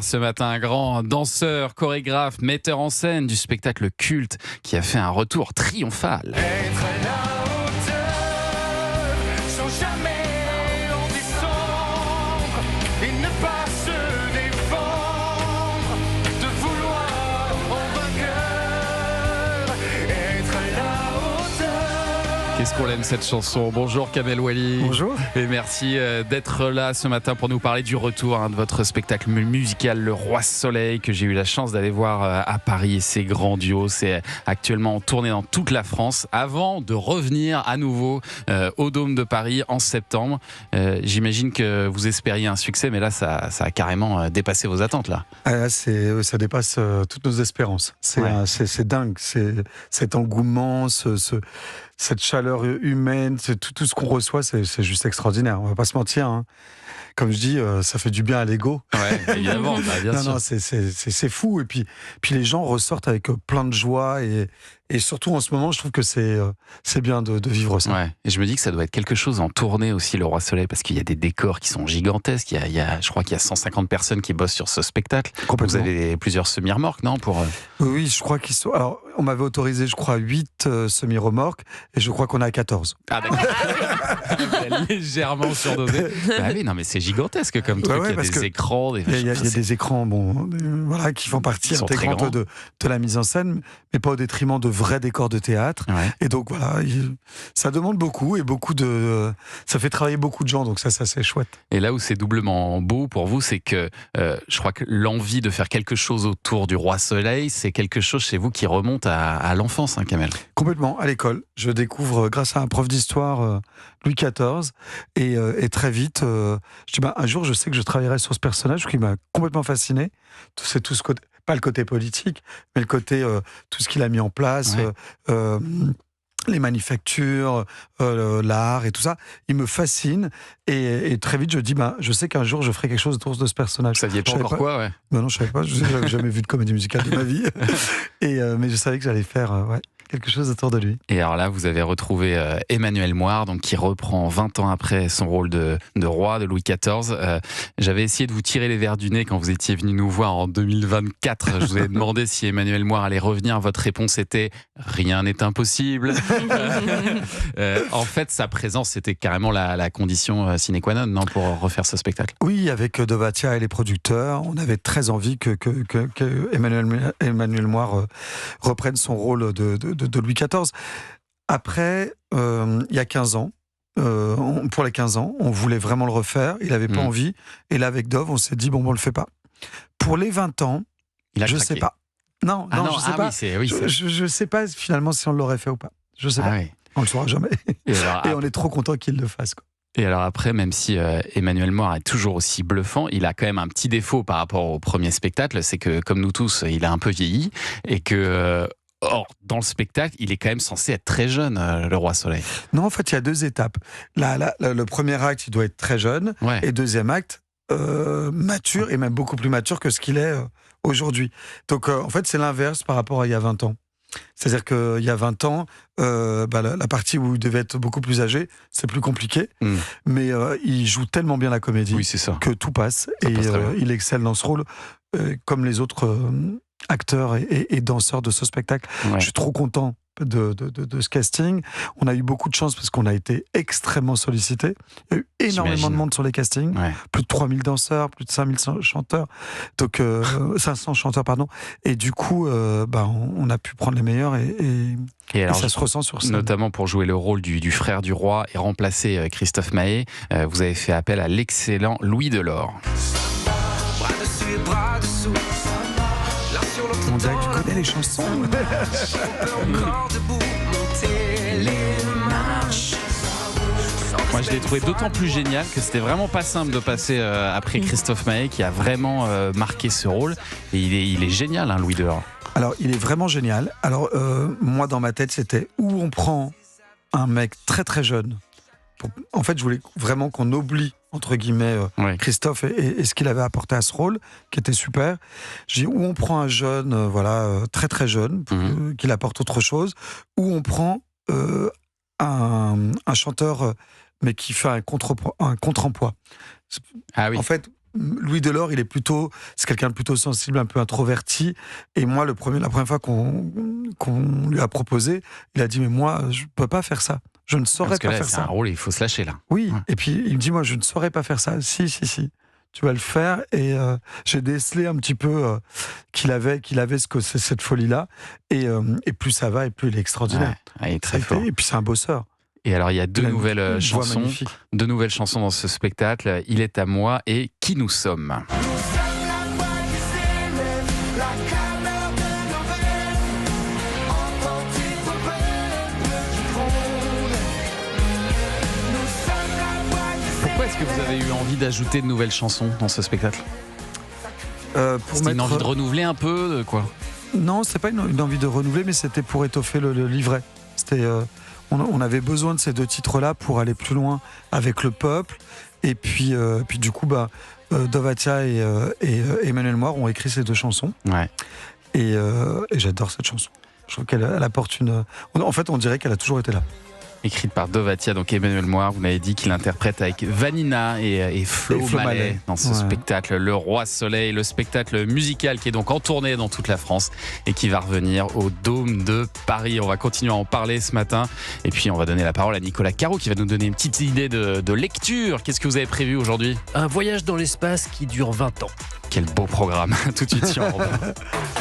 Ce matin, un grand danseur, chorégraphe, metteur en scène du spectacle culte qui a fait un retour triomphal. Être à la hauteur, sans jamais en descendre, et ne pas se défendre, de vouloir en vainqueur. Être à la hauteur. Qu'est-ce qu'on l'aime cette chanson. Bonjour Kamel Wally. Bonjour. Et merci d'être là ce matin pour nous parler du retour de votre spectacle musical Le Roi Soleil que j'ai eu la chance d'aller voir à Paris. C'est grandiose, c'est actuellement en tournée dans toute la France avant de revenir à nouveau au Dôme de Paris en septembre. J'imagine que vous espériez un succès, mais là ça a carrément dépassé vos attentes là. Ça dépasse toutes nos espérances. C'est dingue, cet engouement, cette chaleur humaine, tout ce qu'on reçoit, c'est juste extraordinaire. On va pas se mentir, hein. Comme je dis, ça fait du bien à l'ego. Ouais, évidemment, bien sûr. Non, c'est fou. Et puis les gens ressortent avec plein de joie et surtout en ce moment, je trouve que c'est bien de vivre ça. Ouais. Et je me dis que ça doit être quelque chose en tournée aussi, Le Roi Soleil, parce qu'il y a des décors qui sont gigantesques. Je crois qu'il y a 150 personnes qui bossent sur ce spectacle. Vous avez plusieurs semi-remorques, non Oui, je crois qu'ils sont. Alors, on m'avait autorisé, je crois, 8 semi-remorques et je crois qu'on a 14. Ah, d'accord. Légèrement surdosé. Ah oui, non, mais c'est gigantesque comme truc. Ouais, il y a des écrans. Il y a des écrans qui font partie intégrante de la mise en scène, mais pas au détriment de vrais décors de théâtre. Ouais. Et donc voilà, ça demande beaucoup et ça fait travailler beaucoup de gens, donc ça c'est chouette. Et là où c'est doublement beau pour vous, c'est que je crois que l'envie de faire quelque chose autour du Roi Soleil, c'est quelque chose chez vous qui remonte à l'enfance, hein, Kamel. Complètement, à l'école. Je découvre grâce à un prof d'histoire Louis XIV et très vite, je dis un jour je sais que je travaillerai sur ce personnage qui m'a complètement fasciné. C'est tout ce côté, pas le côté politique, mais le côté tout ce qu'il a mis en place. Ouais. Les manufactures, l'art et tout ça, il me fascine et très vite je dis je sais qu'un jour je ferai quelque chose autour de ce personnage. Vous saviez pas encore quoi, ouais. Non, je savais pas, je n'avais jamais vu de comédie musicale de ma vie mais je savais que j'allais faire quelque chose autour de lui. Et alors là, vous avez retrouvé Emmanuelle Moire, donc qui reprend 20 ans après son rôle de roi de Louis XIV. J'avais essayé de vous tirer les verres du nez quand vous étiez venu nous voir en 2024. Je vous ai demandé si Emmanuelle Moire allait revenir. Votre réponse était « Rien n'est impossible ». En fait, sa présence, c'était carrément la condition sine qua non, non, pour refaire ce spectacle. Oui, avec Dovatia et les producteurs, on avait très envie que Emmanuelle Moire reprenne son rôle de Louis XIV. Après, il y a 15 ans, pour les 15 ans, on voulait vraiment le refaire, il n'avait pas envie, et là avec Dove, on s'est dit, on le fait pas. Pour les 20 ans, je sais pas. Non, je sais pas. Je sais pas finalement si on l'aurait fait ou pas. Je sais pas. Oui. On le saura jamais. Et on est trop content qu'il le fasse, quoi. Et alors après, même si Emmanuelle Moire est toujours aussi bluffant, il a quand même un petit défaut par rapport au premier spectacle, c'est que, comme nous tous, il a un peu vieilli, et que... Or, dans le spectacle, il est quand même censé être très jeune, le Roi Soleil. Non, en fait, il y a 2 étapes. Le premier acte, il doit être très jeune, et deuxième acte, mature, et même beaucoup plus mature que ce qu'il est aujourd'hui. Donc, en fait, c'est l'inverse par rapport à il y a 20 ans. C'est-à-dire qu'il y a 20 ans, la partie où il devait être beaucoup plus âgé, c'est plus compliqué, mais il joue tellement bien la comédie que tout passe, et il excelle dans ce rôle, comme les autres... acteurs et danseurs de ce spectacle. Je suis trop content de ce casting. On a eu beaucoup de chance parce qu'on a été extrêmement sollicités. Il y a eu énormément de monde sur les castings. Plus de 3000 danseurs, plus de 5000 chanteurs. Donc, 500 chanteurs, pardon. Et du coup, on a pu prendre les meilleurs et alors, ça se ressent sur scène. Notamment pour jouer le rôle du frère du roi et remplacer Christophe Maé, vous avez fait appel à l'excellent Louis Delort. Bras dessus et bras dessous. On dirait que tu connais les chansons. Moi, je l'ai trouvé d'autant plus génial que c'était vraiment pas simple de passer après Christophe Maé, qui a vraiment marqué ce rôle. Et il est génial, Louis Delort. Alors, il est vraiment génial. Alors, moi, dans ma tête, c'était où on prend un mec très très jeune. En fait, je voulais vraiment qu'on oublie, entre guillemets, Christophe et ce qu'il avait apporté à ce rôle, qui était super. J'ai dit, où on prend un jeune, très très jeune, qu'il apporte autre chose, où on prend un chanteur, mais qui fait un contre-emploi. Ah oui. En fait, Louis Delors, c'est quelqu'un de plutôt sensible, un peu introverti. Et moi, la première fois qu'on lui a proposé, il a dit, mais moi, je peux pas faire ça. Je ne saurais pas faire ça. C'est un rôle, il faut se lâcher là. Oui. Ouais. Et puis il me dit, moi, je ne saurais pas faire ça. Si. Tu vas le faire. Et j'ai décelé un petit peu qu'il avait cette folie-là. Et plus ça va, et plus il est extraordinaire. Ouais, il est très fort. Et puis c'est un bosseur. Et alors, il y a deux nouvelles chansons dans ce spectacle. Il est à moi et Qui nous sommes. Pourquoi est-ce que vous avez eu envie d'ajouter de nouvelles chansons dans ce spectacle ? C'était une envie de renouveler un peu, quoi ? Non, c'était pas une envie de renouveler, mais c'était pour étoffer le livret. C'était... On avait besoin de ces 2 titres-là pour aller plus loin avec le peuple. Et puis du coup, Dovatia et Emmanuel Moir ont écrit ces 2 chansons. Ouais. Et j'adore cette chanson. Je trouve qu'elle apporte une... En fait, on dirait qu'elle a toujours été là. Écrite par Dovatia, donc Emmanuel Moir, vous m'avez dit qu'il interprète avec Vanina et Flo Mallet dans ce spectacle Le Roi Soleil, le spectacle musical qui est donc en tournée dans toute la France et qui va revenir au Dôme de Paris. On va continuer à en parler ce matin et puis on va donner la parole à Nicolas Caro qui va nous donner une petite idée de lecture. Qu'est-ce que vous avez prévu aujourd'hui ? Un voyage dans l'espace qui dure 20 ans. Quel beau programme. Tout de suite sur Europe 1.